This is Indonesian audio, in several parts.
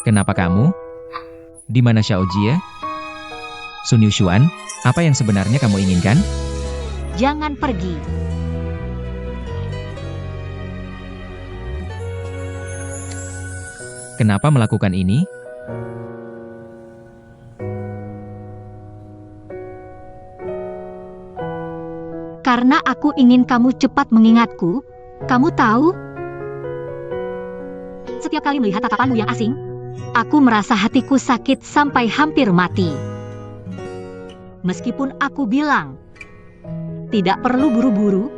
Kenapa kamu? Di mana Xiao Jie? Sun Yushuan, apa yang sebenarnya kamu inginkan? Jangan pergi. Kenapa melakukan ini? Karena aku ingin kamu cepat mengingatku. Kamu tahu? Setiap kali melihat tatapanmu yang asing, aku merasa hatiku sakit sampai hampir mati. Meskipun aku bilang, tidak perlu buru-buru,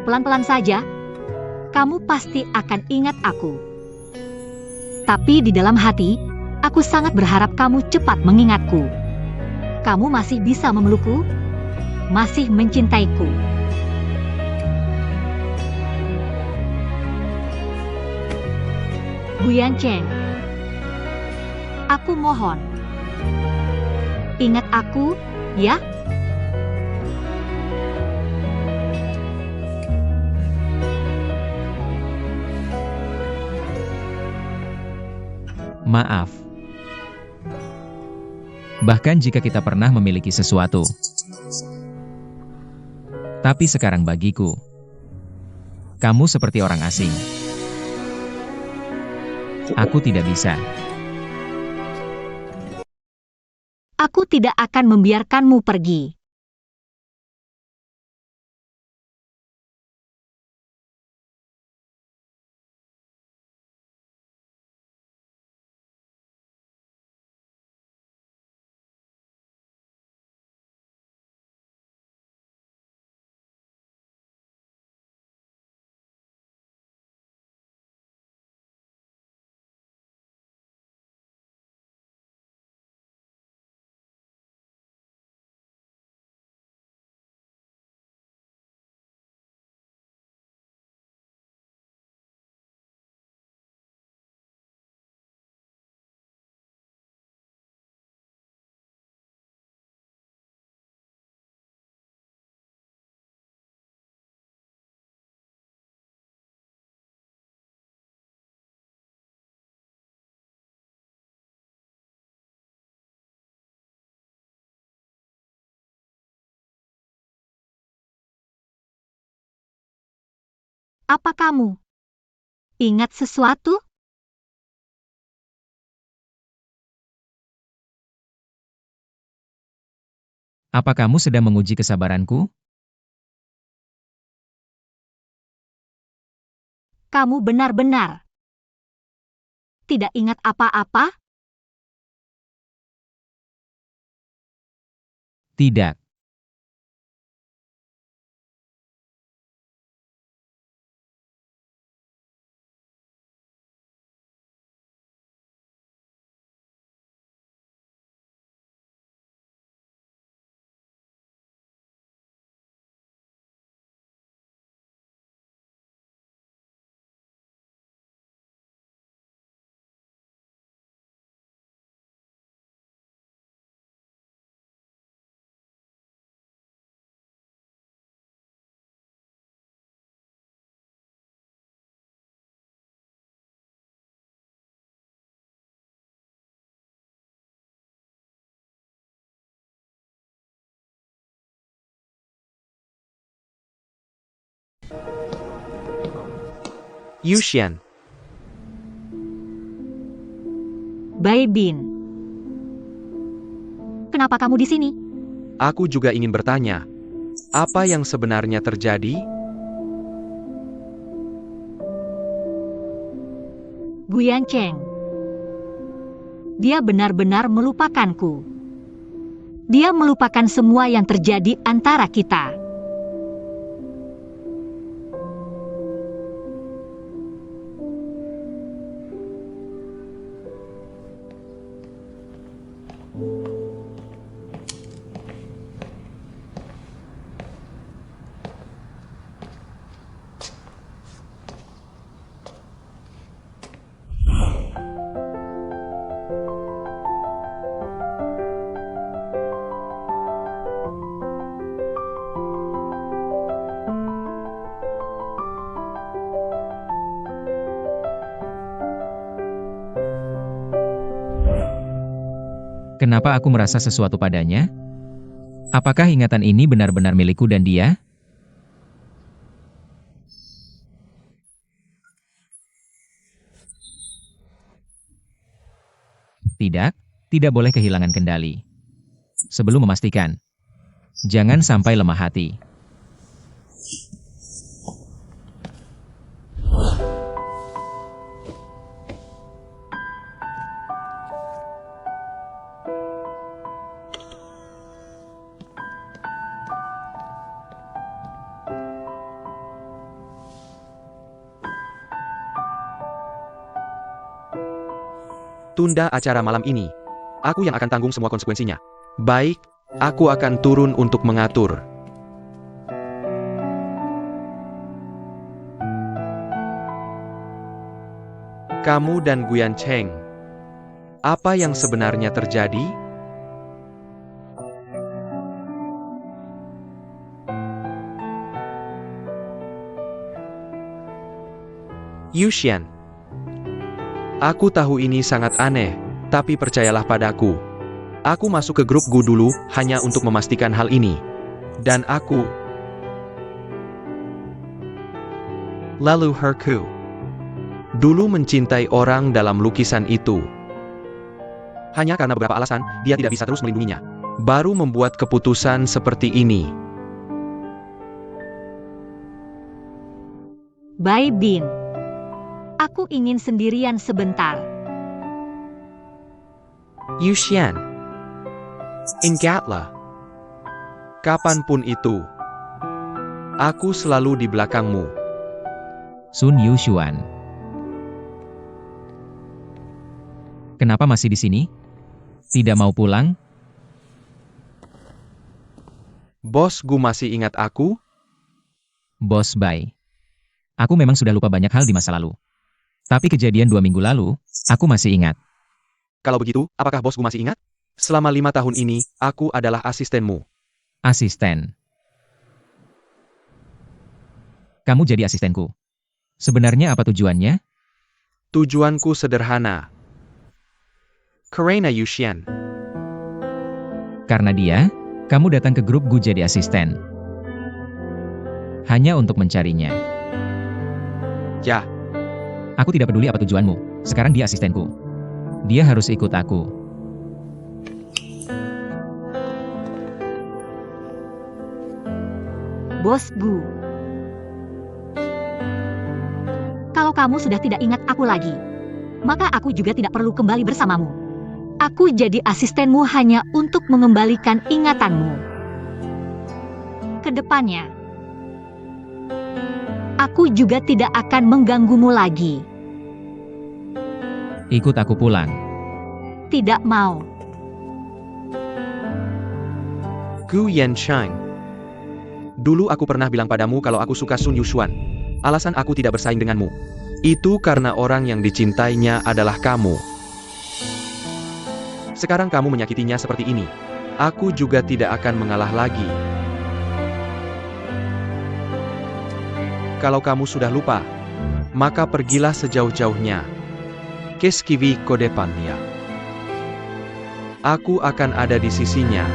pelan-pelan saja, kamu pasti akan ingat aku. Tapi di dalam hati, aku sangat berharap kamu cepat mengingatku. Kamu masih bisa memelukku, masih mencintaiku. Guyan Cheng, aku mohon, ingat aku, ya? Maaf. Bahkan jika kita pernah memiliki sesuatu. Tapi sekarang bagiku, kamu seperti orang asing. Aku tidak bisa. Aku tidak akan membiarkanmu pergi. Apa kamu ingat sesuatu? Apa kamu sedang menguji kesabaranku? Kamu benar-benar tidak ingat apa-apa? Tidak. Yuxian, Bai Bin, kenapa kamu di sini? aku juga ingin bertanya, apa yang sebenarnya terjadi? Guyan Cheng. Dia benar-benar melupakanku. Dia melupakan semua yang terjadi antara kita. Kenapa aku merasa sesuatu padanya? Apakah ingatan ini benar-benar milikku dan dia? Tidak, tidak boleh kehilangan kendali. Sebelum memastikan, jangan sampai lemah hati. Tunda acara malam ini. Aku yang akan tanggung semua konsekuensinya. Baik, aku akan turun untuk mengatur. Kamu dan Guyan Cheng. Apa yang sebenarnya terjadi? Yuxian. Aku tahu ini sangat aneh, tapi percayalah padaku. Aku masuk ke grup Gu dulu, hanya untuk memastikan hal ini. Dan aku... Lalu Herku. Dulu mencintai orang dalam lukisan itu. Hanya karena beberapa alasan, dia tidak bisa terus melindunginya. Baru membuat keputusan seperti ini. Bai Bin. Aku ingin sendirian sebentar. Yuxian. Ingatlah. Kapanpun itu. Aku selalu di belakangmu. Sun Yushuan. Kenapa masih di sini? Tidak mau pulang? Bos Gu masih ingat aku? Bos Bai. Aku memang sudah lupa banyak hal di masa lalu. Tapi kejadian 2 minggu lalu, aku masih ingat. Kalau begitu, apakah bosku masih ingat? Selama 5 tahun ini, aku adalah asistenmu. Asisten. Kamu jadi asistenku. Sebenarnya apa tujuannya? Tujuanku sederhana. Karena Yuxian. Karena dia, kamu datang ke grup Gu jadi asisten. Hanya untuk mencarinya. Ya, Aku tidak peduli apa tujuanmu. Sekarang dia asistenku. Dia harus ikut aku. Bos Gu. Kalau kamu sudah tidak ingat aku lagi, maka aku juga tidak perlu kembali bersamamu. Aku jadi asistenmu hanya untuk mengembalikan ingatanmu. Kedepannya, aku juga tidak akan mengganggumu lagi. Ikut aku pulang. Tidak mau. Gu Yansheng. Dulu aku pernah bilang padamu kalau aku suka Sun Yushuan. Alasan aku tidak bersaing denganmu. Itu karena orang yang dicintainya adalah kamu. Sekarang kamu menyakitinya seperti ini. Aku juga tidak akan mengalah lagi. Kalau kamu sudah lupa, maka pergilah sejauh-jauhnya. Keskivi kodepannya. Aku akan ada di sisinya.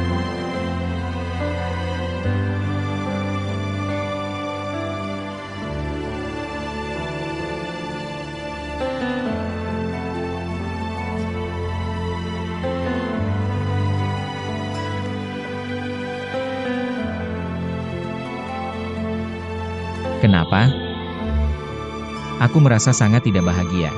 Kenapa? Aku merasa sangat tidak bahagia.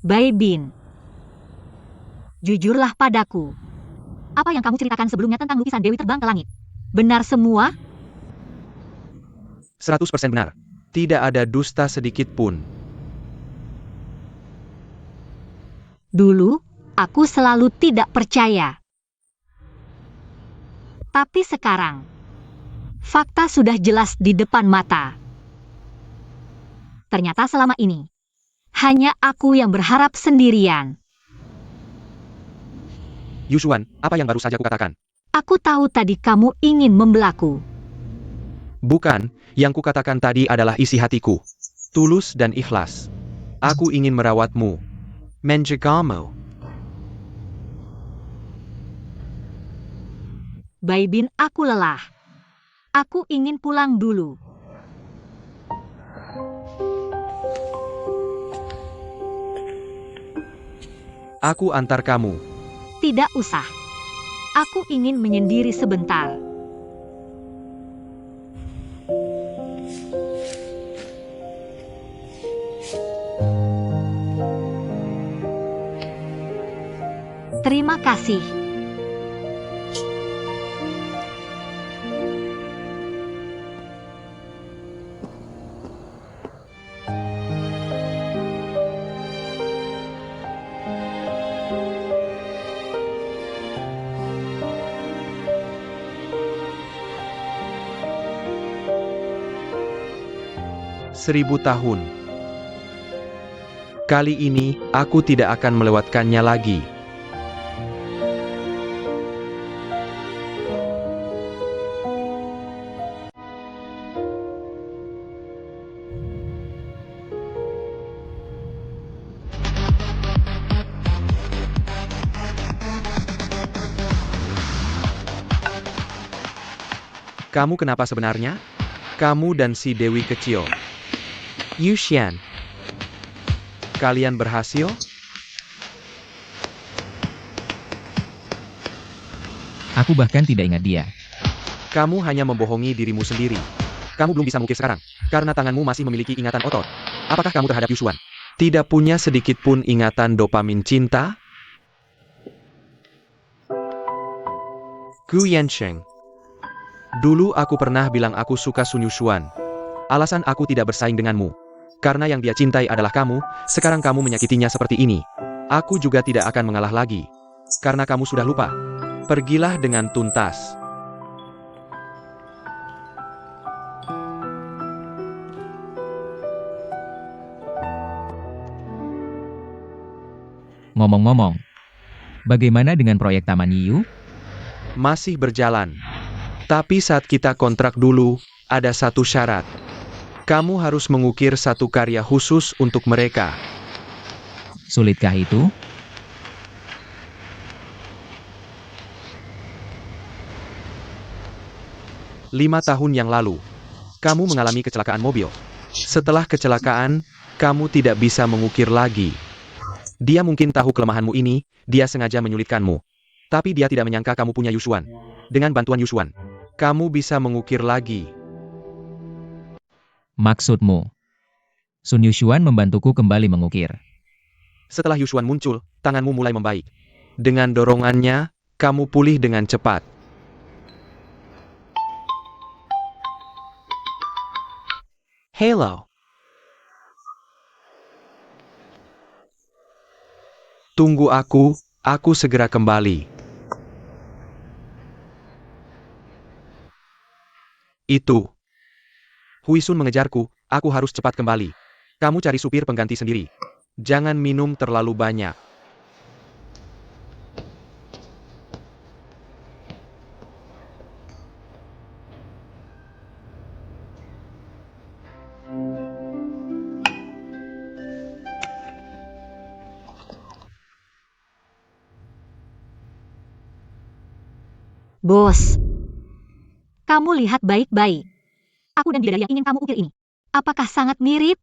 Bai Bin. Jujurlah padaku. Apa yang kamu ceritakan sebelumnya tentang lukisan Dewi terbang ke langit? Benar semua? 100% benar. Tidak ada dusta sedikit pun. Dulu, aku selalu tidak percaya. Tapi sekarang, fakta sudah jelas di depan mata. Ternyata selama ini, hanya aku yang berharap sendirian. Yushuan, apa yang baru saja kukatakan? Aku tahu tadi kamu ingin membelaku. Bukan, yang kukatakan tadi adalah isi hatiku. Tulus dan ikhlas. Aku ingin merawatmu. Menjagamu. Baibin, aku lelah. Aku ingin pulang dulu. Aku antar kamu. Tidak usah. Aku ingin menyendiri sebentar. Terima kasih. Seribu tahun. Kali ini, aku tidak akan melewatkannya lagi. Kamu kenapa sebenarnya? Kamu dan si Dewi kecil. Yuxian. Kalian berhasil? Aku bahkan tidak ingat dia. Kamu hanya membohongi dirimu sendiri. Kamu belum bisa mengukir sekarang, karena tanganmu masih memiliki ingatan otot. Apakah kamu terhadap Yushuan tidak punya sedikit pun ingatan dopamin cinta? Gu Yansheng. Dulu aku pernah bilang aku suka Sun Yushuan. Alasan aku tidak bersaing denganmu. Karena yang dia cintai adalah kamu, sekarang kamu menyakitinya seperti ini. Aku juga tidak akan mengalah lagi. Karena kamu sudah lupa. Pergilah dengan tuntas. Ngomong-ngomong, bagaimana dengan proyek Taman Yiyu? Masih berjalan. Tapi saat kita kontrak dulu, ada satu syarat. Kamu harus mengukir satu karya khusus untuk mereka. Sulitkah itu? Lima tahun yang lalu, kamu mengalami kecelakaan mobil. Setelah kecelakaan, kamu tidak bisa mengukir lagi. Dia mungkin tahu kelemahanmu ini, dia sengaja menyulitkanmu. Tapi dia tidak menyangka kamu punya Yushuan. Dengan bantuan Yushuan, kamu bisa mengukir lagi. Maksudmu, Sun Yushuan membantuku kembali mengukir. Setelah Yushuan muncul, tanganmu mulai membaik. Dengan dorongannya, kamu pulih dengan cepat. Hello. Tunggu aku segera kembali. Itu. Huisun mengejarku, aku harus cepat kembali. Kamu cari supir pengganti sendiri. Jangan minum terlalu banyak. Bos, kamu lihat baik-baik. Aku dan bidadari yang ingin kamu ukir ini. Apakah sangat mirip?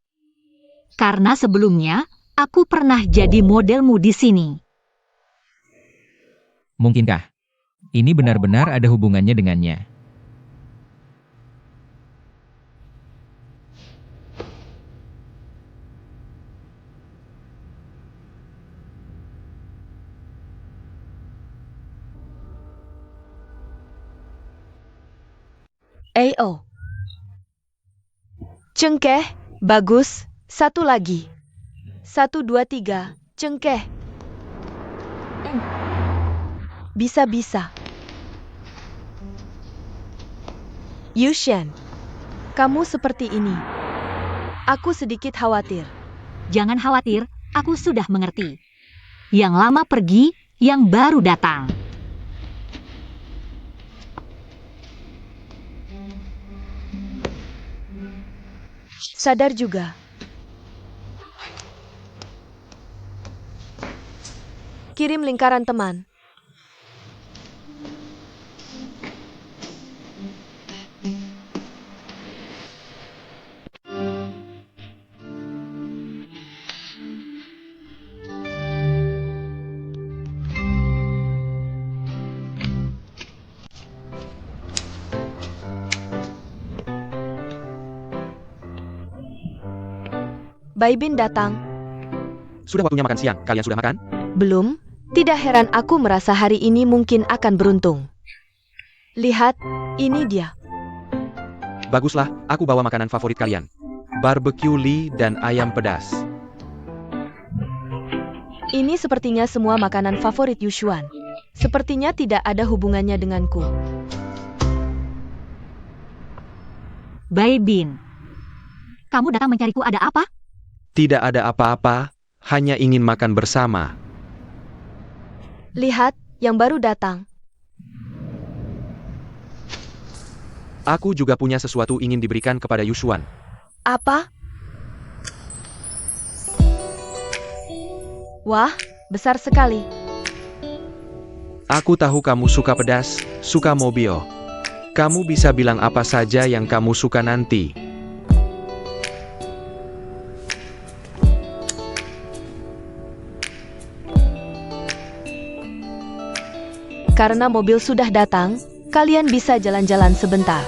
Karena sebelumnya, aku pernah jadi modelmu di sini. Mungkinkah ini benar-benar ada hubungannya dengannya? AO. Cengkeh, bagus. Satu lagi. 1, 2, 3, cengkeh. Bisa-bisa. Yushan, kamu seperti ini. Aku sedikit khawatir. Jangan khawatir, aku sudah mengerti. Yang lama pergi, yang baru datang. Sadar juga. Kirim lingkaran teman. Baibin datang. Sudah waktunya makan siang. Kalian sudah makan? Belum? Tidak heran aku merasa hari ini mungkin akan beruntung. Lihat, ini dia. Baguslah, aku bawa makanan favorit kalian. Barbecue Lee dan ayam pedas. Ini sepertinya semua makanan favorit Yushuan. Sepertinya tidak ada hubungannya denganku. Baibin, kamu datang mencariku ada apa? Tidak ada apa-apa, hanya ingin makan bersama. Lihat, yang baru datang. Aku juga punya sesuatu ingin diberikan kepada Yushuan. Apa? Wah, besar sekali. Aku tahu kamu suka pedas, suka mobil. Kamu bisa bilang apa saja yang kamu suka nanti. Karena mobil sudah datang, kalian bisa jalan-jalan sebentar.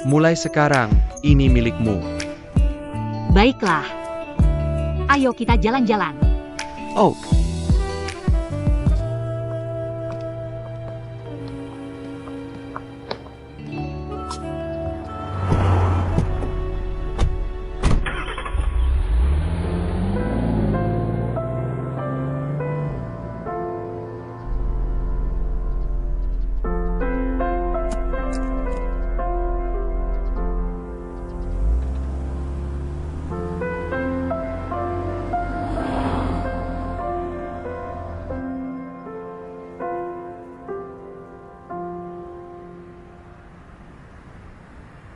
Mulai sekarang, ini milikmu. Baiklah. Ayo kita jalan-jalan. Oh,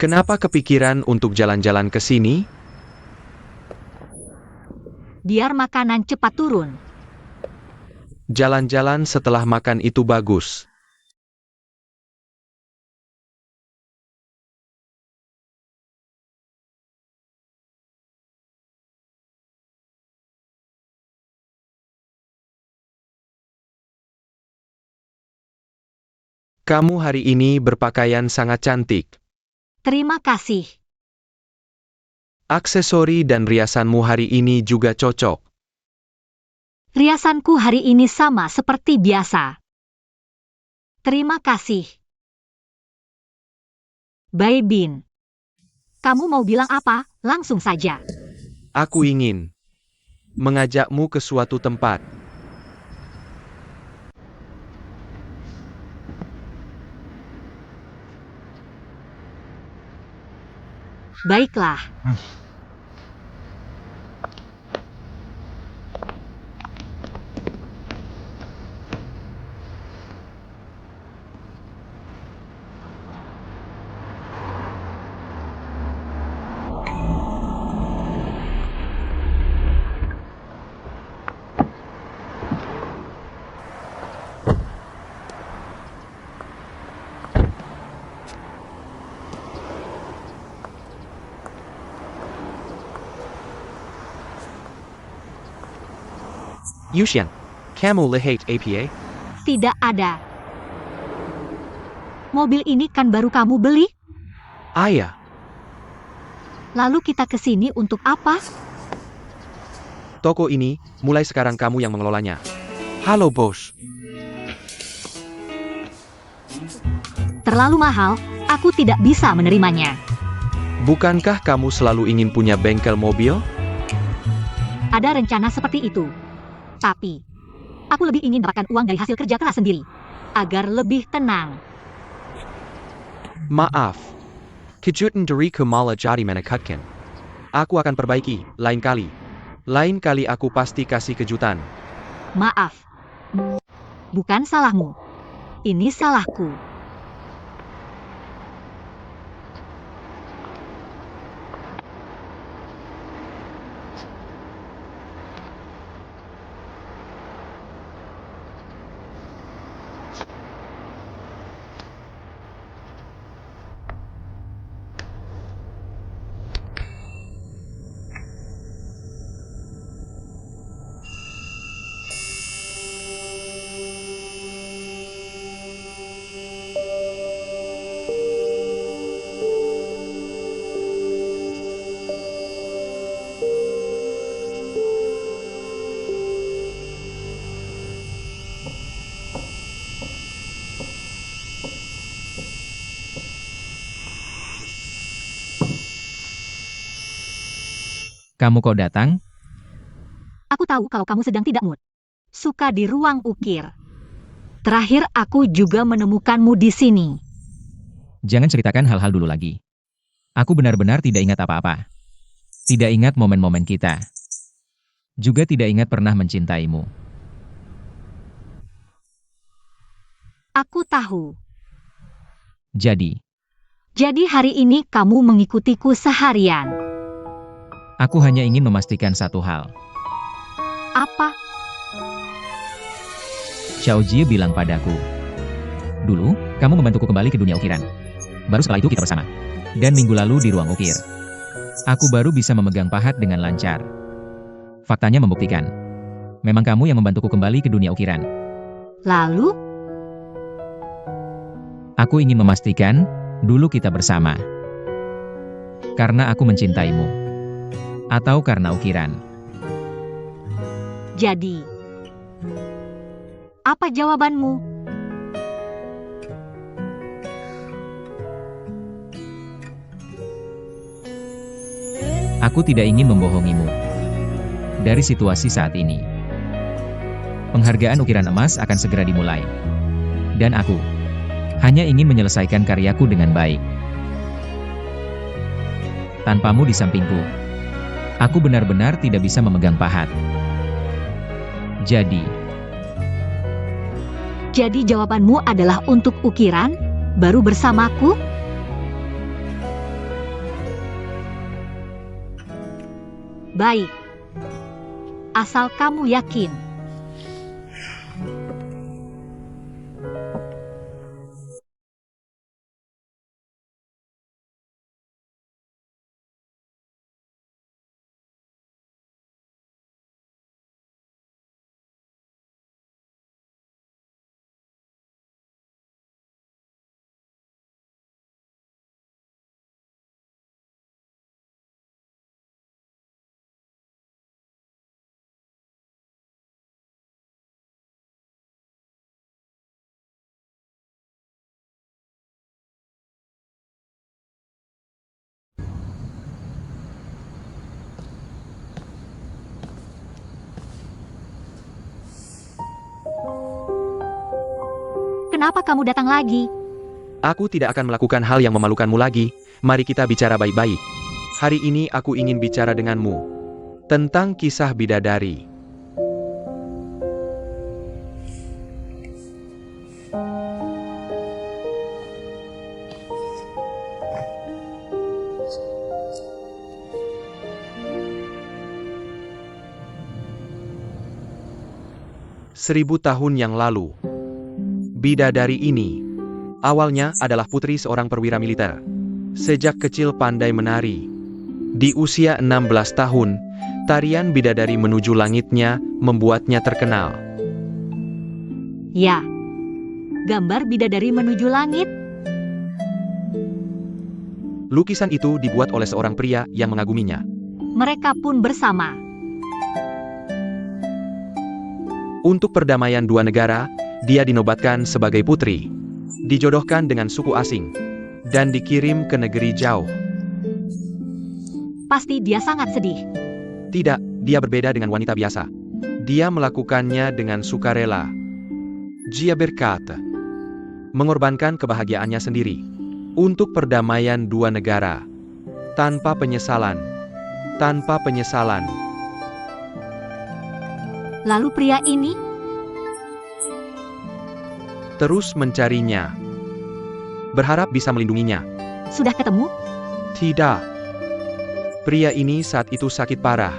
kenapa kepikiran untuk jalan-jalan ke sini? Biar makanan cepat turun. Jalan-jalan setelah makan itu bagus. Kamu hari ini berpakaian sangat cantik. Terima kasih. Aksesori dan riasanmu hari ini juga cocok. Riasanku hari ini sama seperti biasa. Terima kasih. Baibin, kamu mau bilang apa? Langsung saja. Aku ingin mengajakmu ke suatu tempat. Baiklah. Yushan, kamu lihat APA? Tidak ada. Mobil ini kan baru kamu beli? Ayah, Lalu kita ke sini untuk apa? toko ini, mulai sekarang kamu yang mengelolanya. Halo bos. Terlalu mahal, aku tidak bisa menerimanya. Bukankah kamu selalu ingin punya bengkel mobil? Ada rencana seperti itu. Tapi, aku lebih ingin dapatkan uang dari hasil kerja keras sendiri. agar lebih tenang. Maaf. Kejutan dariku malah jadi menakutkan. Aku akan perbaiki, lain kali. Lain kali aku pasti kasih kejutan. Maaf. Bukan salahmu. Ini salahku. Kamu kok datang? Aku tahu kalau kamu sedang tidak mood. Suka di ruang ukir. Terakhir aku juga menemukanmu di sini. Jangan ceritakan hal-hal dulu lagi. Aku benar-benar tidak ingat apa-apa. Tidak ingat momen-momen kita. Juga tidak ingat pernah mencintaimu. Aku tahu. Jadi Hari ini kamu mengikutiku seharian. aku hanya ingin memastikan satu hal. Apa? Xiao Jie bilang padaku. Dulu, kamu membantuku kembali ke dunia ukiran. Baru setelah itu kita bersama. Dan minggu lalu di ruang ukir, aku baru bisa memegang pahat dengan lancar. Faktanya membuktikan. Memang kamu yang membantuku kembali ke dunia ukiran. Lalu? Aku ingin memastikan, dulu kita bersama. Karena aku mencintaimu. Atau karena ukiran. Jadi, apa jawabanmu? Aku tidak ingin membohongimu. Dari situasi saat ini, penghargaan ukiran emas akan segera dimulai. Dan aku hanya ingin menyelesaikan karyaku dengan baik. Tanpamu di sampingku, aku benar-benar tidak bisa memegang pahat. Jadi jawabanmu adalah untuk ukiran, baru bersamaku? Baik. Asal kamu yakin. Kenapa kamu datang lagi? Aku tidak akan melakukan hal yang memalukanmu lagi. Mari kita bicara baik-baik. Hari ini aku ingin bicara denganmu tentang kisah bidadari. Seribu tahun yang lalu, bidadari ini awalnya adalah putri seorang perwira militer. Sejak kecil pandai menari. Di usia 16 tahun, tarian bidadari menuju langitnya membuatnya terkenal. Ya, gambar bidadari menuju langit. Lukisan itu dibuat oleh seorang pria yang mengaguminya. Mereka pun bersama. Untuk perdamaian dua negara, dia dinobatkan sebagai putri, dijodohkan dengan suku asing, dan dikirim ke negeri jauh. Pasti dia sangat sedih. Tidak, dia berbeda dengan wanita biasa. Dia melakukannya dengan sukarela. Dia berkata, mengorbankan kebahagiaannya sendiri untuk perdamaian dua negara. Tanpa penyesalan. Tanpa penyesalan. Lalu pria ini Terus mencarinya. Berharap bisa melindunginya. sudah ketemu? Tidak. Pria ini saat itu sakit parah.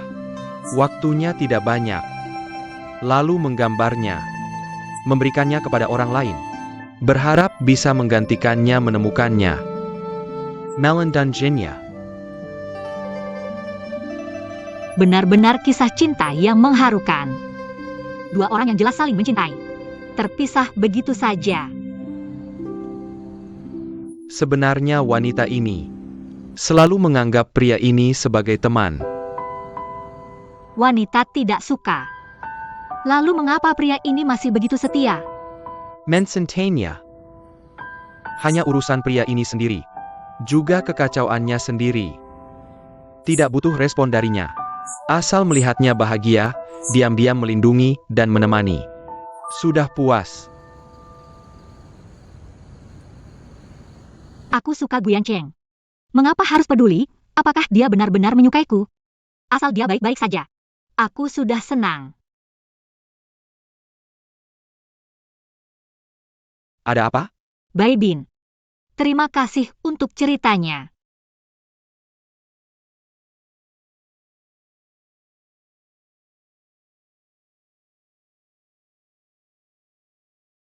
Waktunya tidak banyak. Lalu menggambarnya. Memberikannya kepada orang lain. Berharap bisa menggantikannya menemukannya. Melon dan Jinya. Benar-benar kisah cinta yang mengharukan. Dua orang yang jelas saling mencintai. Terpisah begitu saja. Sebenarnya wanita ini selalu menganggap pria ini sebagai teman. Wanita tidak suka. Lalu mengapa pria ini masih begitu setia? Mencintainya. Hanya urusan pria ini sendiri. Juga kekacauannya sendiri. Tidak butuh respon darinya. Asal melihatnya bahagia, diam-diam melindungi dan menemani. Sudah puas. Aku suka Guyan Cheng. Mengapa harus peduli? Apakah dia benar-benar menyukaiku? Asal dia baik-baik saja. Aku sudah senang. Ada apa? Bai Bin. Terima kasih untuk ceritanya.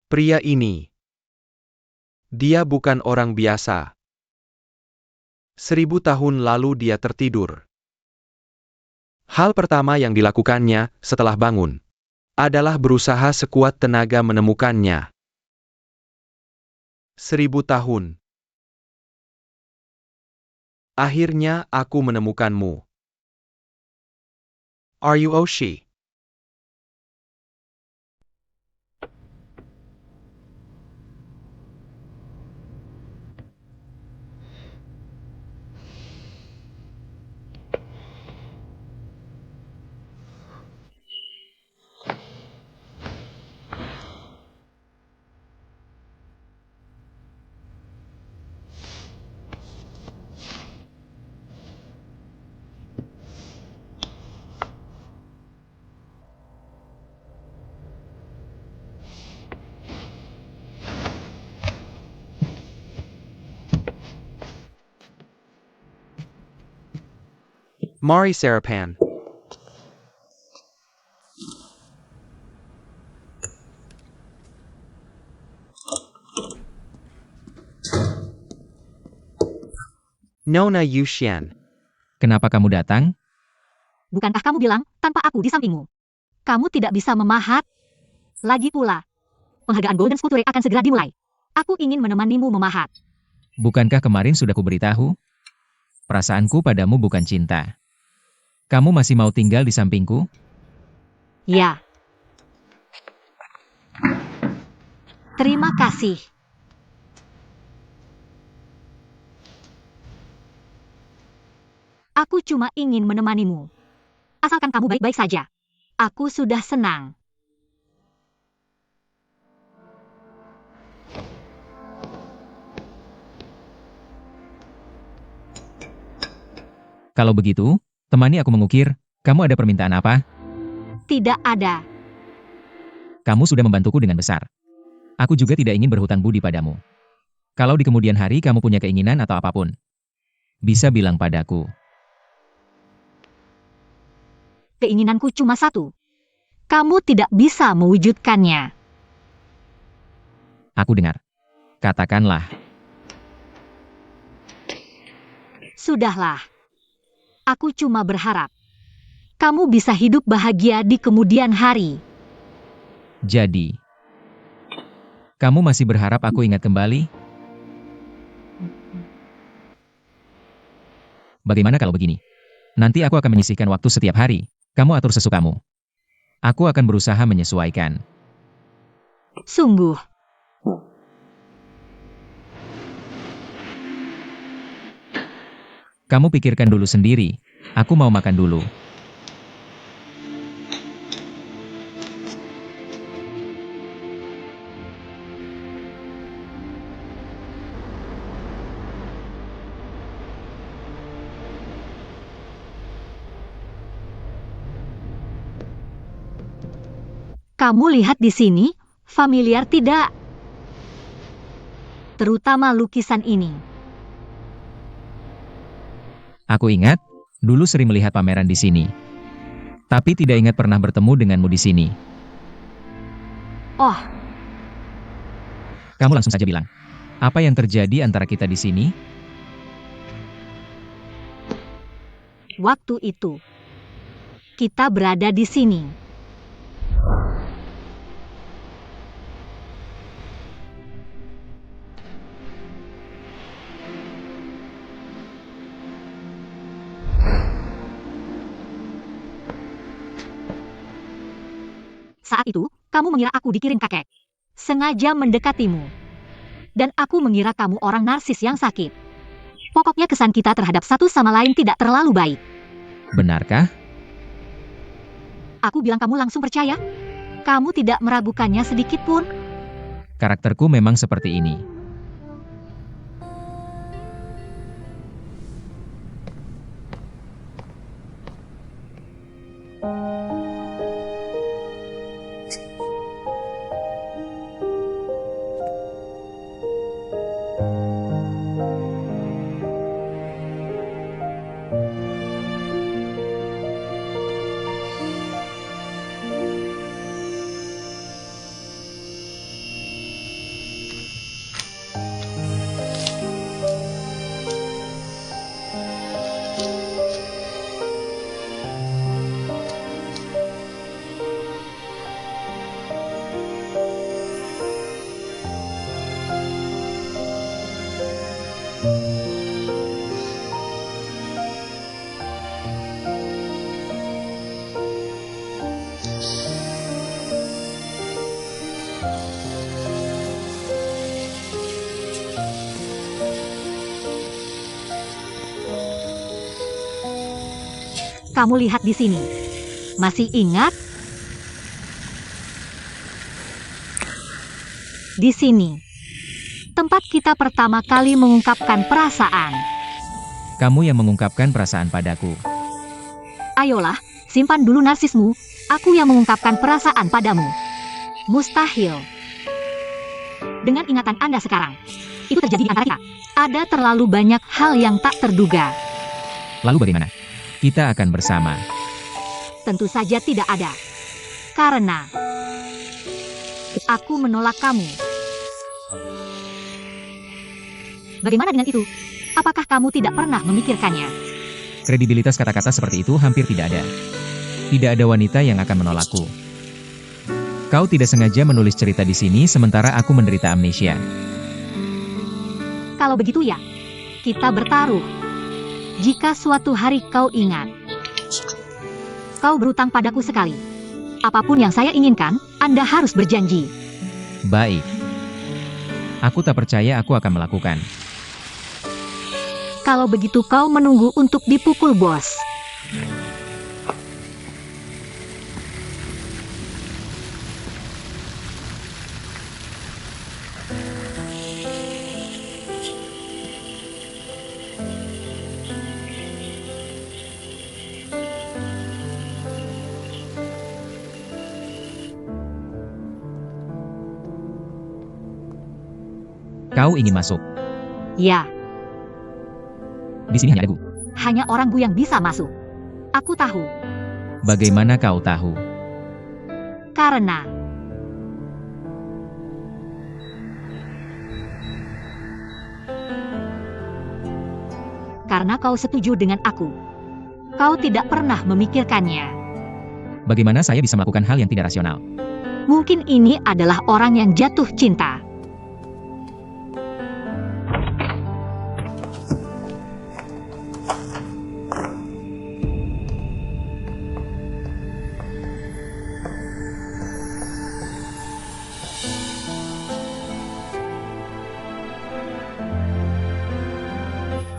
Pria ini. Dia bukan orang biasa. 1000 tahun lalu dia tertidur. Hal pertama yang dilakukannya setelah bangun adalah berusaha sekuat tenaga menemukannya. 1000 tahun. Akhirnya aku menemukanmu. Are you Oshi? Mari Sarapan. Nona Yushian. Kenapa kamu datang? Bukankah kamu bilang, tanpa aku di sampingmu, kamu tidak bisa memahat? Lagi pula, penghargaan Golden Sculpture akan segera dimulai. Aku ingin menemanimu memahat. Bukankah kemarin sudah kuberitahu? Perasaanku padamu bukan cinta. Kamu masih mau tinggal di sampingku? Ya. Terima kasih. Aku cuma ingin menemanimu. Asalkan kamu baik-baik saja. Aku sudah senang. Kalau begitu, temani aku mengukir. Kamu ada permintaan apa? Tidak ada. Kamu sudah membantuku dengan besar. Aku juga tidak ingin berhutang budi padamu. Kalau di kemudian hari kamu punya keinginan atau apapun, bisa bilang padaku. Keinginanku cuma satu. Kamu tidak bisa mewujudkannya. Aku dengar. Katakanlah. Sudahlah. Aku cuma berharap kamu bisa hidup bahagia di kemudian hari. Jadi, kamu masih berharap aku ingat kembali? Bagaimana kalau begini? Nanti aku akan menyisihkan waktu setiap hari. Kamu atur sesukamu. Aku akan berusaha menyesuaikan. Sungguh. Kamu pikirkan dulu sendiri. Aku mau makan dulu. Kamu lihat di sini, familiar tidak? Terutama lukisan ini. Aku ingat, dulu sering melihat pameran di sini. Tapi tidak ingat pernah bertemu denganmu di sini. Oh, Kamu langsung saja bilang. Apa yang terjadi antara kita di sini? waktu itu. Kita berada di sini. Saat itu, kamu mengira aku dikirim kakek. Sengaja mendekatimu. Dan aku mengira kamu orang narsis yang sakit. Pokoknya kesan kita terhadap satu sama lain tidak terlalu baik. Benarkah? Aku bilang kamu langsung percaya. Kamu tidak meragukannya sedikit pun. Karakterku memang seperti ini. Kamu lihat di sini. Masih ingat? Di sini. Tempat kita pertama kali mengungkapkan perasaan. Kamu yang mengungkapkan perasaan padaku. Ayolah, simpan dulu narsismu. Aku yang mengungkapkan perasaan padamu. Mustahil. Dengan ingatan Anda sekarang, itu terjadi di antara kita. Ada terlalu banyak hal yang tak terduga. Lalu bagaimana? Kita akan bersama. Tentu saja tidak ada. Karena aku menolak kamu. Bagaimana dengan itu? Apakah kamu tidak pernah memikirkannya? Kredibilitas kata-kata seperti itu hampir tidak ada. Tidak ada wanita yang akan menolakku. Kau tidak sengaja menulis cerita di sini sementara aku menderita amnesia. Kalau begitu ya, kita bertaruh. Jika suatu hari kau ingat, kau berutang padaku sekali. Apapun yang saya inginkan, Anda harus berjanji. Baik. Aku tak percaya aku akan melakukan. Kalau begitu kau menunggu untuk dipukul, bos. Kau ingin masuk. Ya, Di sini hanya ada Gu. hanya orang Gu yang bisa masuk. Aku tahu. Bagaimana kau tahu? Karena kau setuju dengan aku. Kau tidak pernah memikirkannya. Bagaimana saya bisa melakukan hal yang tidak rasional? Mungkin ini adalah orang yang jatuh cinta.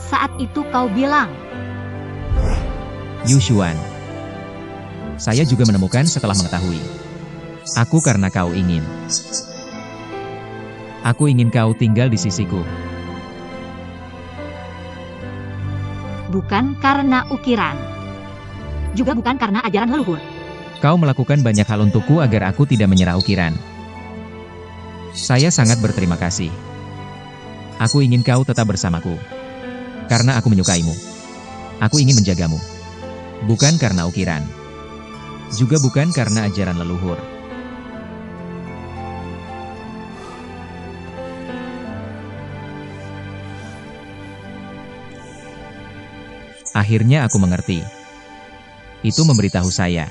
Saat itu kau bilang, Yushuan. Saya juga menemukan setelah mengetahui. Aku karena kau ingin. Aku ingin kau tinggal di sisiku. bukan karena ukiran. Juga bukan karena ajaran leluhur. Kau melakukan banyak hal untukku agar aku tidak menyerah ukiran. Saya sangat berterima kasih. Aku ingin kau tetap bersamaku. Karena aku menyukaimu. Aku ingin menjagamu. Bukan karena ukiran. Juga bukan karena ajaran leluhur. Akhirnya aku mengerti. Itu memberitahu saya.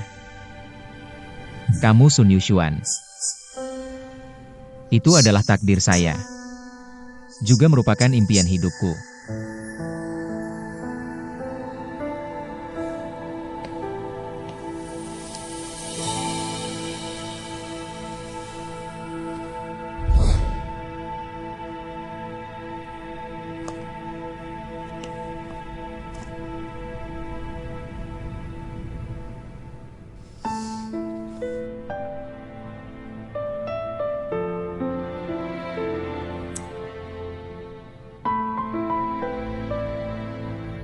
Kamu Sun Yushuan. Itu adalah takdir saya. Juga merupakan impian hidupku.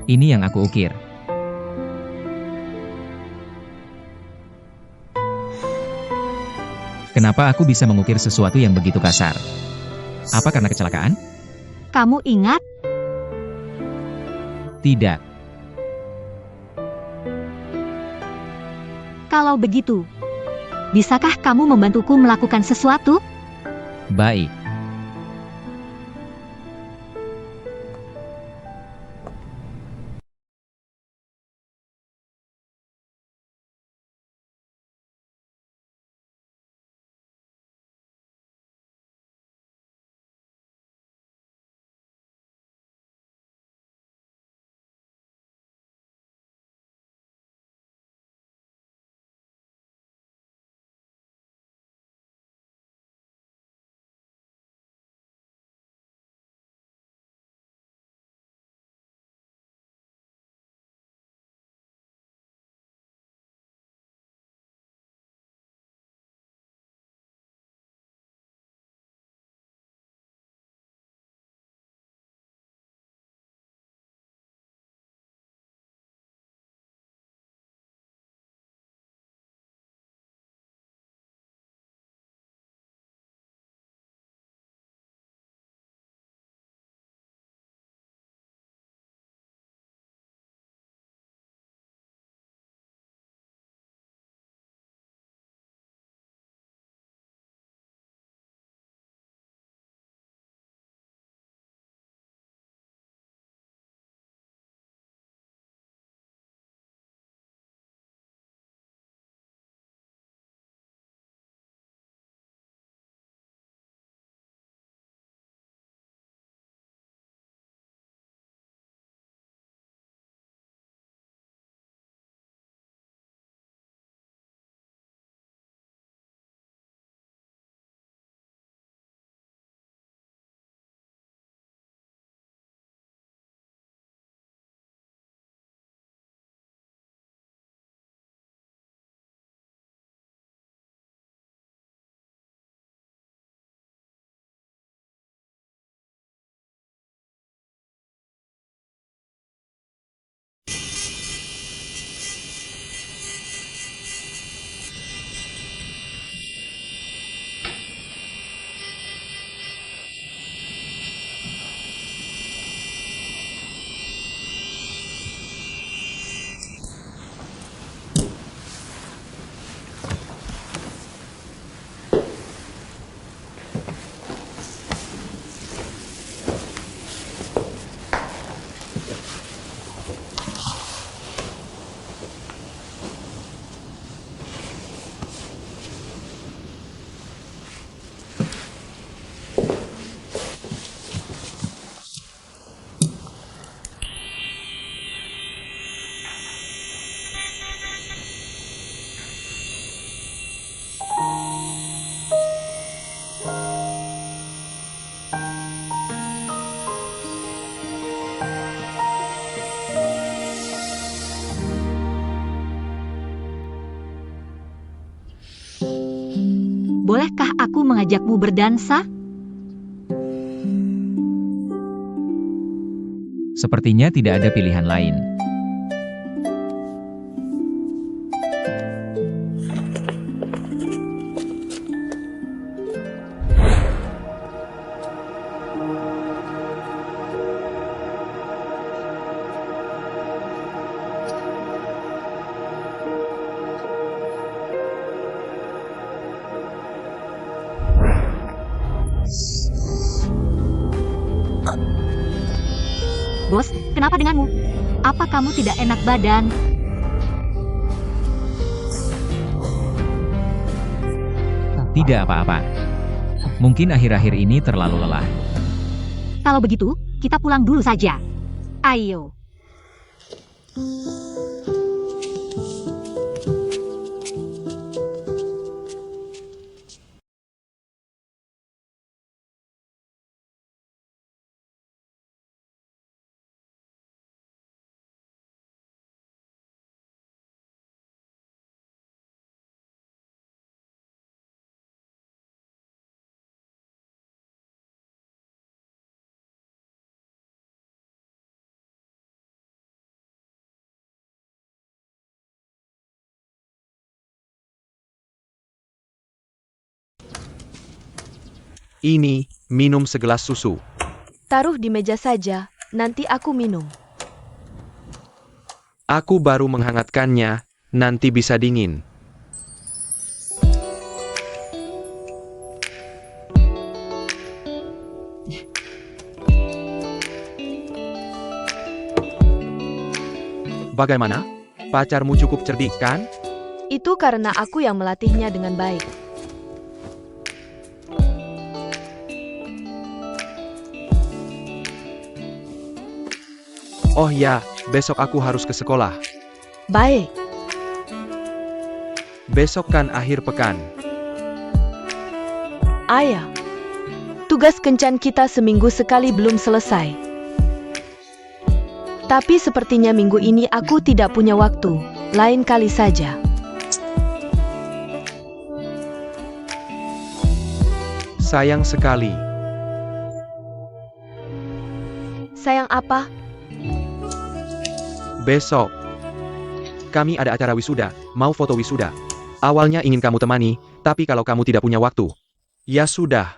Ini yang aku ukir. Kenapa aku bisa mengukir sesuatu yang begitu kasar? Apa karena kecelakaan? Kamu ingat? Tidak. Kalau begitu, bisakah kamu membantuku melakukan sesuatu? Baik. Bolehkah aku mengajakmu berdansa? Sepertinya tidak ada pilihan lain. Bos, kenapa denganmu? Apa kamu tidak enak badan? Tidak apa-apa. Mungkin akhir-akhir ini terlalu lelah. Kalau begitu, kita pulang dulu saja. Ayo. Ini, minum segelas susu. Taruh di meja saja, nanti aku minum. Aku baru menghangatkannya, nanti bisa dingin. Bagaimana? Pacarmu cukup cerdik, kan? Itu karena aku yang melatihnya dengan baik. Oh ya, besok aku harus ke sekolah. Baik, Besok kan akhir pekan. ayah. Tugas kencan kita seminggu sekali belum selesai. Tapi sepertinya minggu ini aku tidak punya waktu. Lain kali saja. Sayang sekali. Sayang apa? Besok, kami ada acara wisuda, mau foto wisuda. Awalnya ingin kamu temani, tapi kalau kamu tidak punya waktu, ya sudah.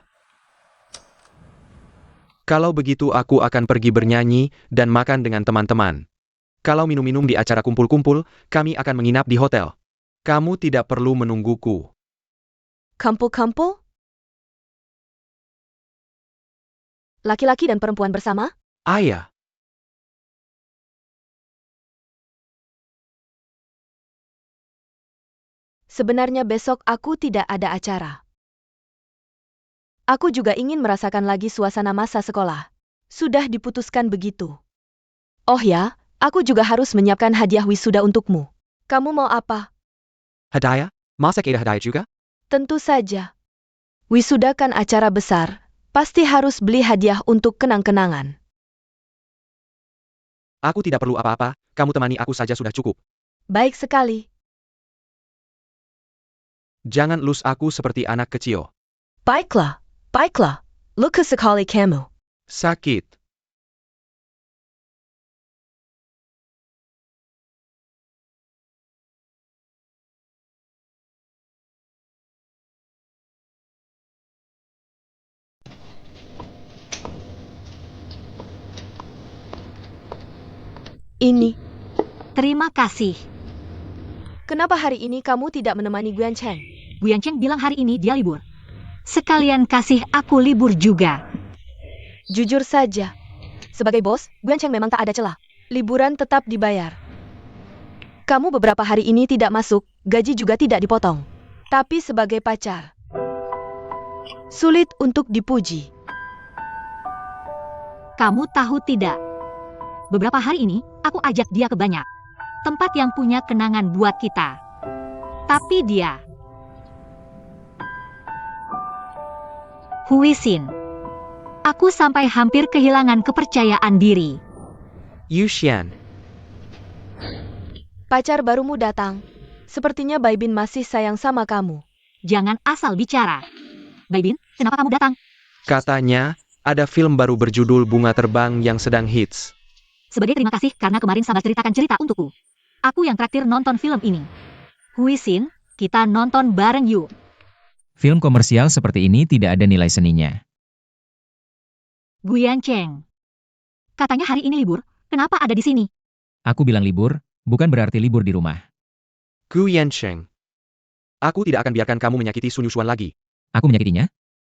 Kalau begitu aku akan pergi bernyanyi dan makan dengan teman-teman. Kalau minum-minum di acara kumpul-kumpul, kami akan menginap di hotel. Kamu tidak perlu menungguku. Kumpul-kumpul? Laki-laki dan perempuan bersama? Ayah, Sebenarnya besok aku tidak ada acara. Aku juga ingin merasakan lagi suasana masa sekolah. Sudah diputuskan begitu. Oh ya, aku juga harus menyiapkan hadiah wisuda untukmu. Kamu mau apa? hadiah? Masak ada hadiah juga? Tentu saja. Wisuda kan acara besar, pasti harus beli hadiah untuk kenang-kenangan. Aku tidak perlu apa-apa, kamu temani aku saja sudah cukup. Baik sekali. Jangan lus aku seperti anak kecil. Baiklah, baiklah. Luka sekali kamu. Sakit. Ini, Terima kasih. kenapa hari ini kamu tidak menemani Guan Cheng? Guyan Cheng bilang hari ini dia libur. Sekalian kasih aku libur juga. Jujur saja. Sebagai bos, Guan Cheng memang tak ada celah. Liburan tetap dibayar. Kamu beberapa hari ini tidak masuk, gaji juga tidak dipotong. Tapi sebagai pacar, sulit untuk dipuji. Kamu tahu tidak? Beberapa hari ini, aku ajak dia ke banyak tempat yang punya kenangan buat kita. Tapi dia... Huisin. Aku sampai hampir kehilangan kepercayaan diri. Yuxian, Pacar barumu datang. Sepertinya Baibin masih sayang sama kamu. Jangan asal bicara. Baibin, kenapa kamu datang? katanya, ada film baru berjudul Bunga Terbang yang sedang hits. Sebagai terima kasih karena kemarin Sambas ceritakan cerita untukku. Aku yang traktir nonton film ini. Huisin, kita nonton bareng yuk. Film komersial seperti ini tidak ada nilai seninya. Guyan Cheng. Katanya hari ini libur, kenapa ada di sini? Aku bilang libur, bukan berarti libur di rumah. Gu Yansheng. Aku tidak akan biarkan kamu menyakiti Sun Yushuan lagi. Aku menyakitinya?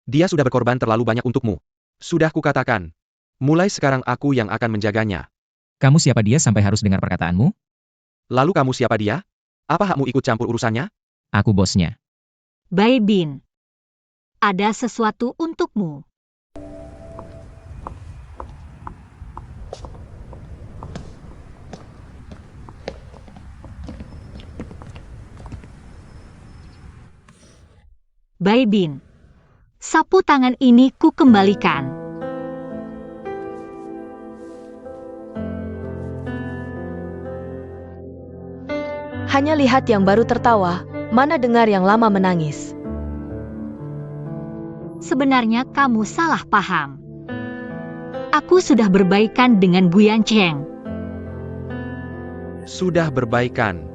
Dia sudah berkorban terlalu banyak untukmu. Sudah kukatakan. Mulai sekarang aku yang akan menjaganya. Kamu siapa dia sampai harus dengar perkataanmu? Lalu kamu siapa dia? Apa hakmu ikut campur urusannya? Aku bosnya. Bai Bin, ada sesuatu untukmu. Bai Bin, sapu tangan ini ku kembalikan. Hanya lihat yang baru tertawa, mana dengar yang lama menangis. Sebenarnya kamu salah paham. Aku sudah berbaikan dengan Guyan Cheng. Sudah berbaikan.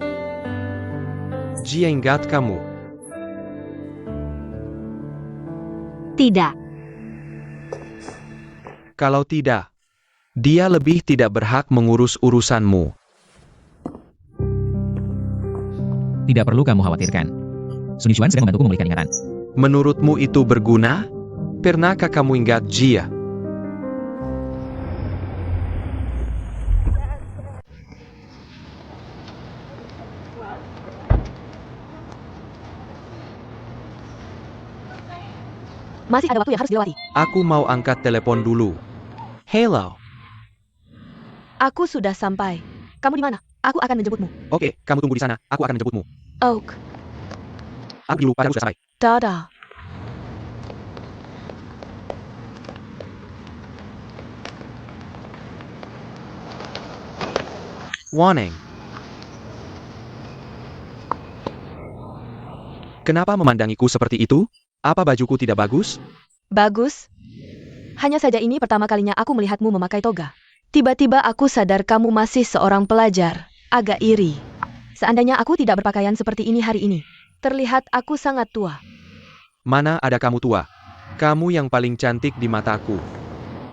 Jienggat kamu. Tidak, Kalau tidak, dia lebih tidak berhak mengurus urusanmu. Tidak perlu kamu khawatirkan. Sun Yuan sedang membantuku memulihkan ingatan. Menurutmu itu berguna? Pernahkah kamu ingat Jia? Masih ada waktu yang harus dilewati. Aku mau angkat telepon dulu. Hello. Aku sudah sampai. Kamu di mana? Aku akan menjemputmu. Oke, kamu tunggu di sana. Aku akan menjemputmu. Oak. Aku dulu, pacarku sudah sampai. Dadah. Warning. Kenapa memandangiku seperti itu? Apa bajuku tidak bagus? Bagus. Hanya saja ini pertama kalinya aku melihatmu memakai toga. Tiba-tiba aku sadar kamu masih seorang pelajar. Agak iri. Seandainya aku tidak berpakaian seperti ini hari ini. Terlihat aku sangat tua. Mana ada kamu tua? Kamu yang paling cantik di mataku.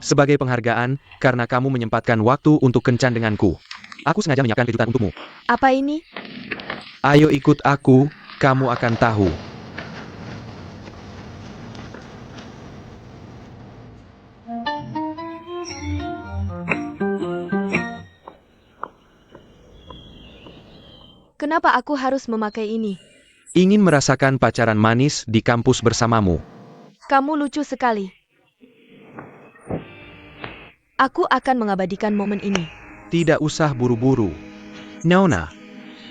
Sebagai penghargaan, karena kamu menyempatkan waktu untuk kencan denganku. Aku sengaja menyiapkan kejutan untukmu. Apa ini? Ayo ikut aku, kamu akan tahu. Kenapa aku harus memakai ini? Ingin merasakan pacaran manis di kampus bersamamu. Kamu lucu sekali. Aku akan mengabadikan momen ini. Tidak usah buru-buru. Nona,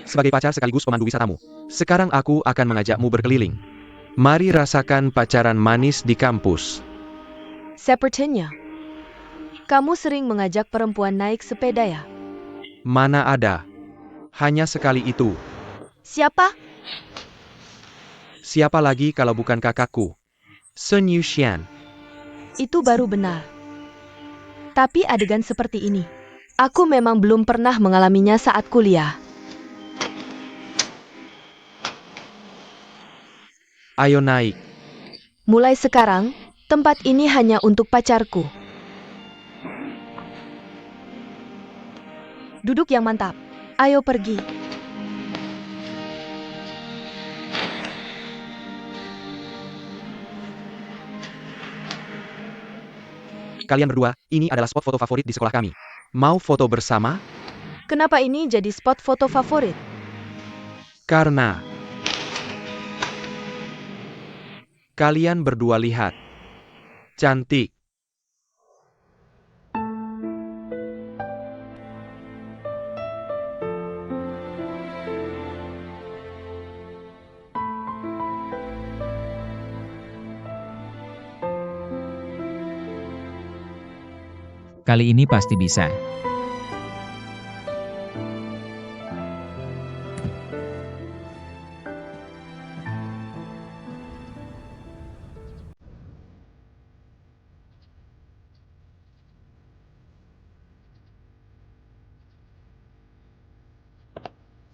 sebagai pacar sekaligus pemandu wisatamu, sekarang aku akan mengajakmu berkeliling. Mari rasakan pacaran manis di kampus. Sepertinya. Kamu sering mengajak perempuan naik sepeda ya? Mana ada? Hanya sekali itu. Siapa? Siapa lagi kalau bukan kakakku? Sun Yuxian. Itu baru benar. Tapi adegan seperti ini, aku memang belum pernah mengalaminya saat kuliah. Ayo naik. Mulai sekarang, tempat ini hanya untuk pacarku. Duduk yang mantap. Ayo pergi. Kalian berdua, ini adalah spot foto favorit di sekolah kami. Mau foto bersama? Kenapa ini jadi spot foto favorit? Karena kalian berdua lihat. Cantik. Kali ini pasti bisa.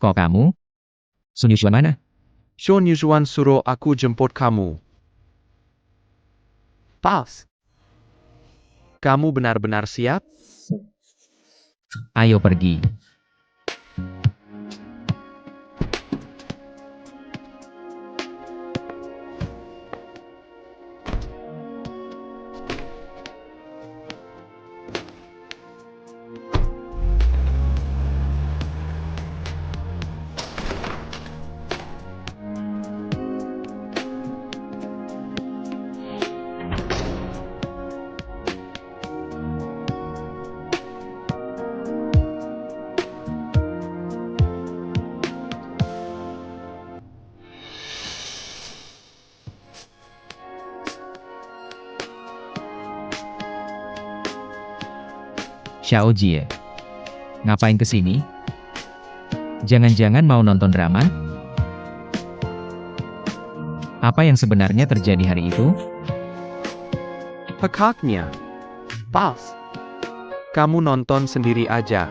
Kok kamu? Sun Yuan mana? Sun Yuan suruh aku jemput kamu. Pas. Kamu benar-benar siap? Ayo pergi. Xiao Jie. Ngapain kesini? Jangan-jangan mau nonton drama? Apa yang sebenarnya terjadi hari itu? Pekaknya. Pas. Kamu nonton sendiri aja.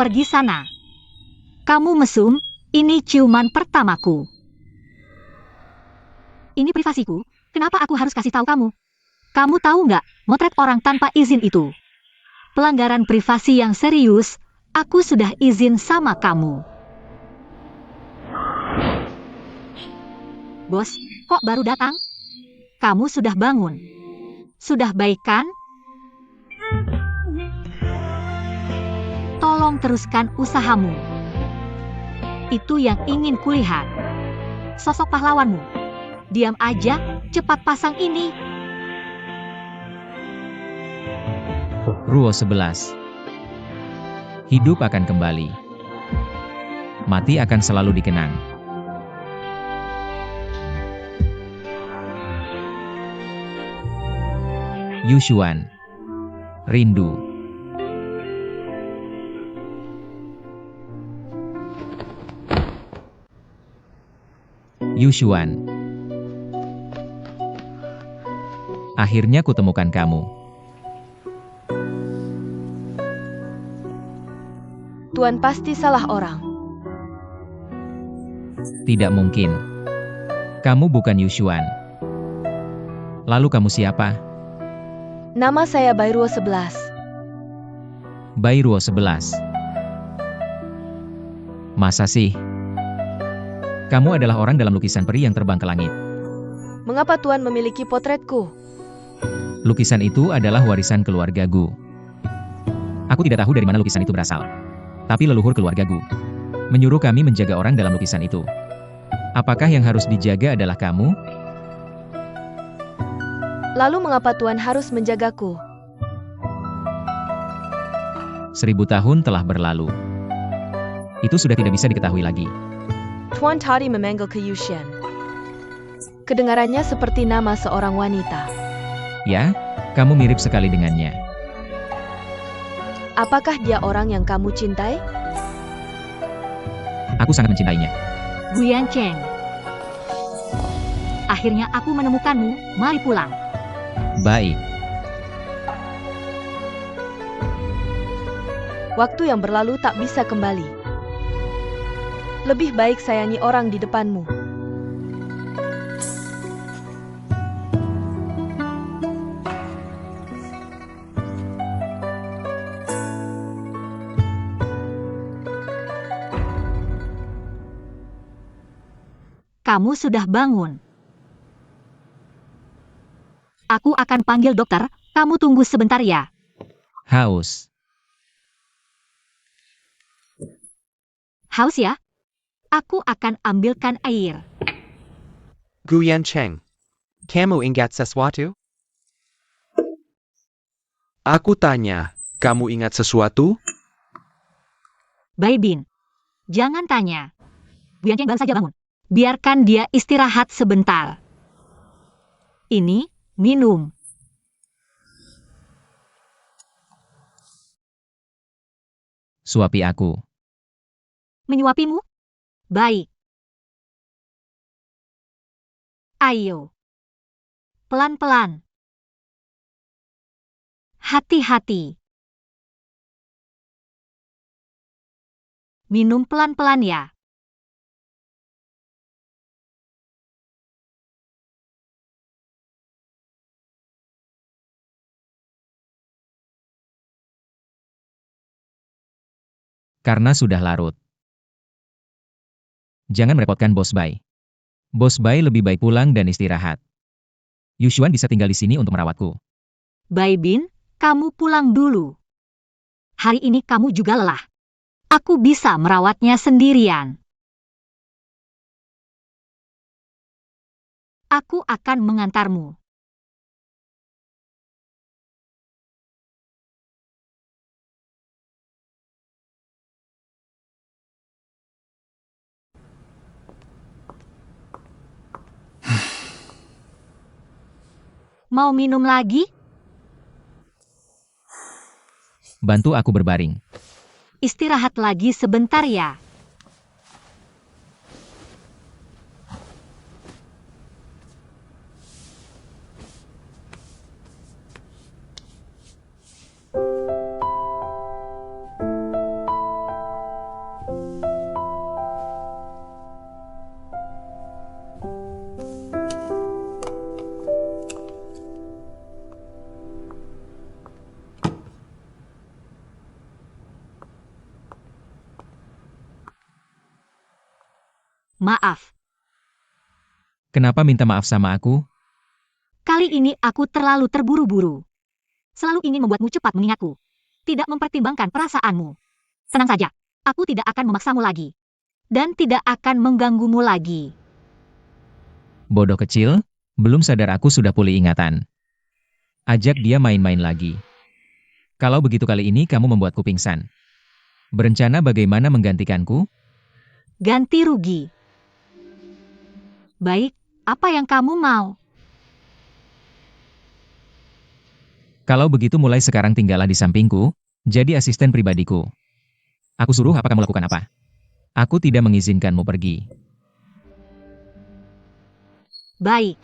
Pergi sana. Kamu mesum, ini ciuman pertamaku. Ini privasiku, kenapa aku harus kasih tahu kamu? Kamu tahu nggak, motret orang tanpa izin itu? Pelanggaran privasi yang serius, aku sudah izin sama kamu. Bos, kok baru datang? Kamu sudah bangun? Sudah baik kan? Tolong teruskan usahamu. Itu yang ingin kulihat. Sosok pahlawanmu. Diam aja, cepat pasang ini. Ruo 11. Hidup akan kembali. Mati akan selalu dikenang. Yushuan. Rindu. Yushuan. Akhirnya kutemukan kamu. Tuan pasti salah orang. Tidak mungkin. Kamu bukan Yushuan. Lalu kamu siapa? Nama saya Bairuo 11. Bairuo 11. Masa sih? Kamu adalah orang dalam lukisan peri yang terbang ke langit. Mengapa Tuan memiliki potretku? Lukisan itu adalah warisan keluarga Gu. Aku tidak tahu dari mana lukisan itu berasal. Tapi leluhur keluarga Gu menyuruh kami menjaga orang dalam lukisan itu. Apakah yang harus dijaga adalah kamu? Lalu mengapa Tuan harus menjagaku? 1000 tahun telah berlalu. Itu sudah tidak bisa diketahui lagi. Tuan tadi memanggil ke Yushan. Kedengarannya seperti nama seorang wanita. Ya, kamu mirip sekali dengannya. Apakah dia orang yang kamu cintai? Aku sangat mencintainya. Guyan Cheng. Akhirnya aku menemukanmu, mari pulang. Baik. Waktu yang berlalu tak bisa kembali. Lebih baik sayangi orang di depanmu. Kamu sudah bangun. Aku akan panggil dokter, kamu tunggu sebentar ya. Haus. Haus ya? Aku akan ambilkan air. Guyan Cheng, kamu ingat sesuatu? Aku tanya, kamu ingat sesuatu? Bai Bin, jangan tanya. Guyan Cheng baru saja bangun. Biarkan dia istirahat sebentar. Ini, minum. Suapi aku. Menyuapimu? Baik. Ayo. Pelan-pelan. Hati-hati. Minum pelan-pelan ya. Karena sudah larut. Jangan merepotkan Bos Bai. Bos Bai lebih baik pulang dan istirahat. Yushuan bisa tinggal di sini untuk merawatku. Bai Bin, kamu pulang dulu. Hari ini kamu juga lelah. Aku bisa merawatnya sendirian. Aku akan mengantarmu. Mau minum lagi? Bantu aku berbaring. Istirahat lagi sebentar ya. Maaf, Kenapa minta maaf sama aku? kali ini aku terlalu terburu-buru. Selalu ingin membuatmu cepat mengingatku. Tidak mempertimbangkan perasaanmu. Senang saja, aku tidak akan memaksamu lagi. Dan tidak akan mengganggumu lagi. Bodoh kecil, belum sadar aku sudah pulih ingatan. Ajak dia main-main lagi. Kalau begitu kali ini kamu membuatku pingsan. Berencana bagaimana menggantikanku? Ganti rugi. Baik, apa yang kamu mau? Kalau begitu mulai sekarang tinggallah di sampingku, jadi asisten pribadiku. Aku suruh apa kamu lakukan apa? Aku tidak mengizinkanmu pergi. Baik,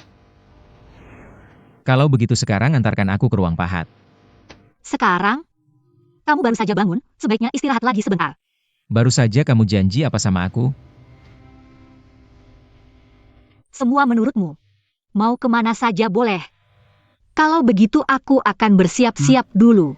Kalau begitu sekarang antarkan aku ke ruang pahat. sekarang? Kamu baru saja bangun, sebaiknya istirahat lagi sebentar. Baru saja kamu janji apa sama aku? Semua menurutmu. Mau kemana saja boleh. Kalau begitu aku akan bersiap-siap dulu.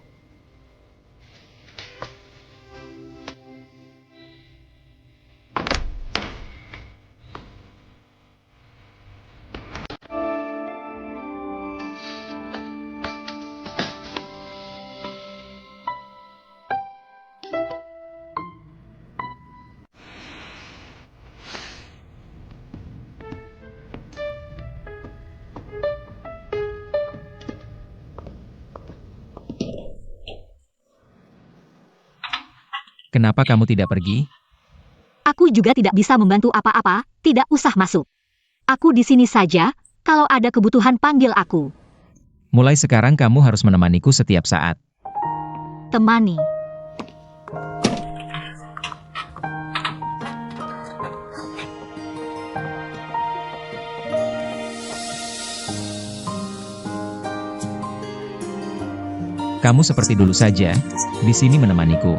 Kenapa kamu tidak pergi? Aku juga tidak bisa membantu apa-apa, tidak usah masuk. Aku di sini saja, kalau ada kebutuhan panggil aku. Mulai sekarang kamu harus menemaniku setiap saat. Temani. Kamu seperti dulu saja, di sini menemaniku.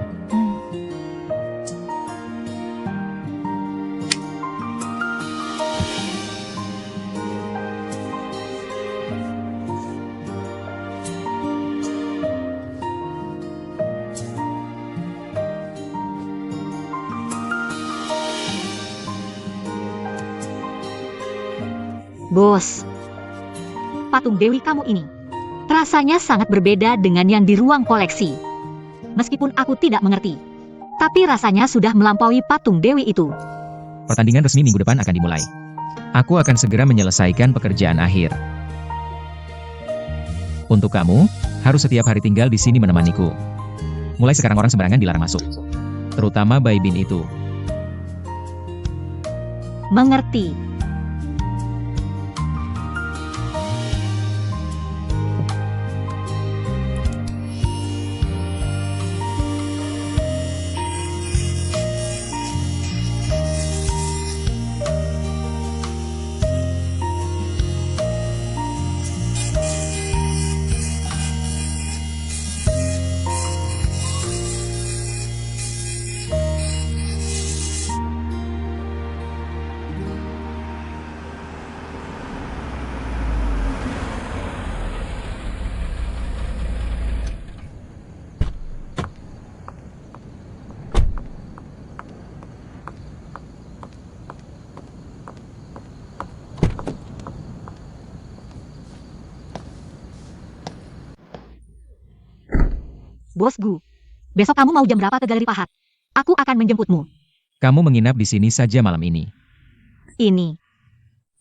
Bos, patung Dewi kamu ini rasanya sangat berbeda dengan yang di ruang koleksi. Meskipun aku tidak mengerti, Tapi rasanya sudah melampaui patung Dewi itu. Pertandingan resmi minggu depan akan dimulai. Aku akan segera menyelesaikan pekerjaan akhir. Untuk kamu, harus setiap hari tinggal di sini menemaniku. Mulai sekarang orang sembarangan dilarang masuk. Terutama Bai Bin itu. Mengerti. Bos Gu, besok kamu mau jam berapa ke Galeri Pahat? Aku akan menjemputmu. Kamu menginap di sini saja malam ini. Ini.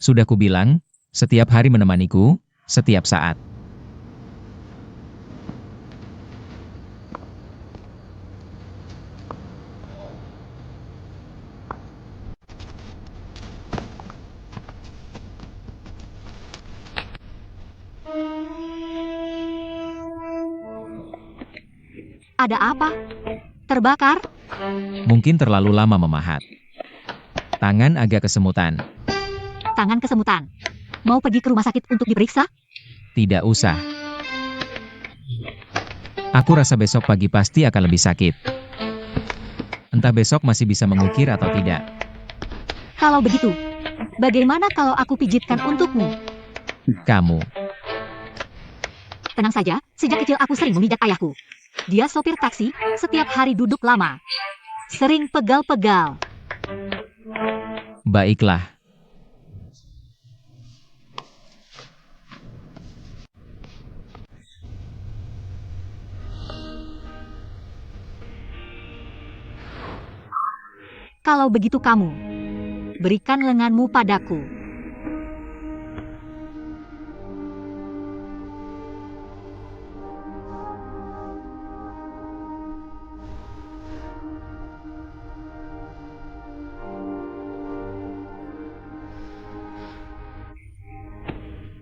Sudah kubilang, setiap hari menemaniku, setiap saat. Ada apa? Terbakar? Mungkin terlalu lama memahat. Tangan agak kesemutan. Tangan kesemutan. Mau pergi ke rumah sakit untuk diperiksa? Tidak usah. Aku rasa besok pagi pasti akan lebih sakit. Entah besok masih bisa mengukir atau tidak. Kalau begitu, bagaimana kalau aku pijitkan untukmu? Kamu. Tenang saja, sejak kecil aku sering memijat ayahku. Dia sopir taksi, setiap hari duduk lama. Sering pegal-pegal. Baiklah. Kalau begitu kamu, berikan lenganmu padaku.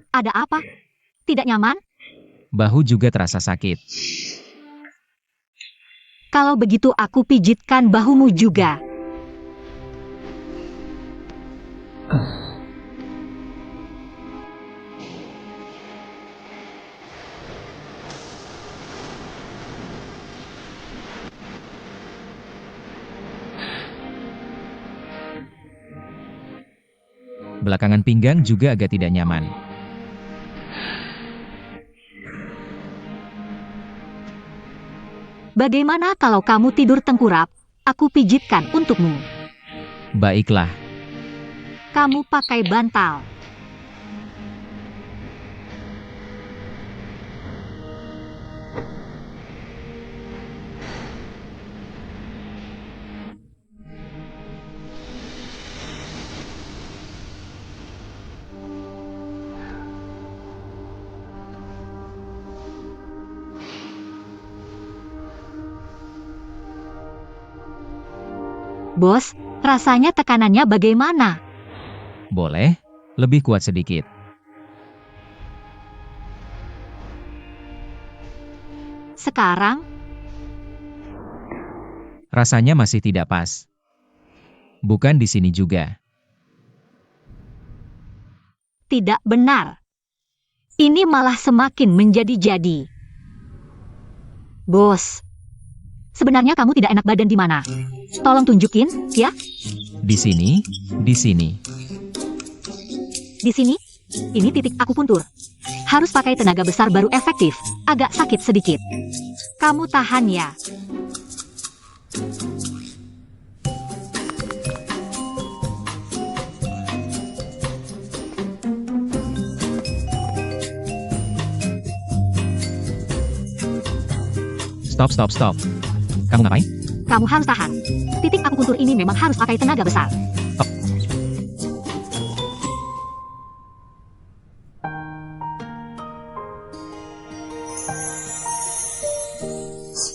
Ada apa? Tidak nyaman? Bahu juga terasa sakit. Kalau begitu aku pijitkan bahumu juga. Belakangan pinggang juga agak tidak nyaman. Bagaimana kalau kamu tidur tengkurap? Aku pijitkan untukmu. Baiklah. Kamu pakai bantal. Bos, rasanya tekanannya bagaimana? Boleh, lebih kuat sedikit. Sekarang, Rasanya masih tidak pas. Bukan di sini juga. tidak benar. Ini malah semakin menjadi-jadi. Bos, sebenarnya kamu tidak enak badan di mana? Tolong tunjukin, ya. Di sini, di sini. Di sini, ini titik akupuntur. Harus pakai tenaga besar baru efektif. Agak sakit sedikit. Kamu tahan ya. Stop, stop, stop. Kamu ngapain? Kamu harus tahan. Titik akupuntur ini memang harus pakai tenaga besar.